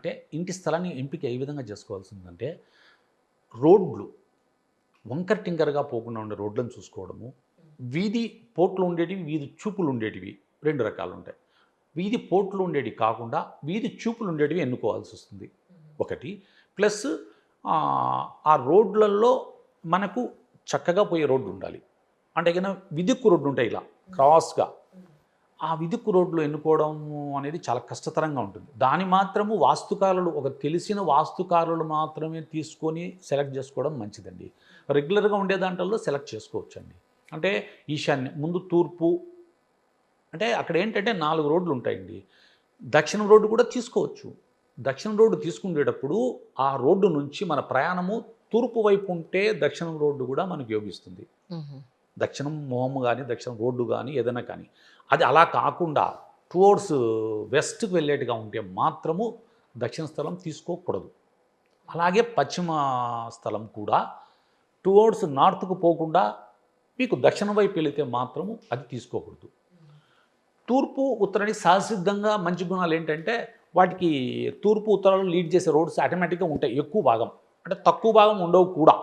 అంటే ఇంటి స్థలాన్ని ఎంపిక ఏ విధంగా చేసుకోవాల్సిందంటే రోడ్లు వంకర టింకరగా పోకుండా ఉండే రోడ్లను చూసుకోవడము, వీధి పోట్లు ఉండేటివి, వీధి చూపులు ఉండేటివి 2 రకాలు ఉంటాయి. వీధి పోట్లు ఉండేటివి కాకుండా వీధి చూపులు ఉండేటివి ఎన్నుకోవాల్సి వస్తుంది ఒకటి. ప్లస్ ఆ రోడ్లలో మనకు చక్కగా పోయే రోడ్డు ఉండాలి. అంటే కన్నా విదిక్కు రోడ్డు ఉంటాయి ఇలా క్రాస్గా. ఆ విదిక్కు రోడ్లు ఎన్నుకోవడం అనేది చాలా కష్టతరంగా ఉంటుంది. దాని మాత్రము వాస్తుకారులు ఒక తెలిసిన వాస్తుకారులు మాత్రమే తీసుకొని సెలెక్ట్ చేసుకోవడం మంచిదండి. రెగ్యులర్గా ఉండే దాంట్లో సెలెక్ట్ చేసుకోవచ్చండి. అంటే ఈశాన్యం ముందు తూర్పు, అంటే అక్కడ ఏంటంటే 4 రోడ్లు ఉంటాయండి. దక్షిణం రోడ్డు కూడా తీసుకోవచ్చు. దక్షిణం రోడ్డు తీసుకునేటప్పుడు ఆ రోడ్డు నుంచి మన ప్రయాణము తూర్పు వైపు ఉంటే దక్షిణం రోడ్డు కూడా మనకు యోగిస్తుంది. దక్షిణం మొహము కానీ దక్షిణం రోడ్డు కానీ ఏదైనా కానీ, అది అలా కాకుండా టువర్డ్స్ వెస్ట్కి వెళ్ళేట్టుగా ఉంటే మాత్రము దక్షిణ స్థలం తీసుకోకూడదు. అలాగే పశ్చిమ స్థలం కూడా టువర్డ్స్ నార్త్కు పోకుండా మీకు దక్షిణం వైపు వెళితే మాత్రము అది తీసుకోకూడదు. తూర్పు ఉత్తరానికి సహసిద్ధంగా మంచి గుణాలు ఏంటంటే వాటికి తూర్పు ఉత్తరాలు లీడ్ చేసే రోడ్స్ ఆటోమేటిక్గా ఉంటాయి. ఎక్కువ భాగం అంటే తక్కువ భాగం ఉండవు కూడా.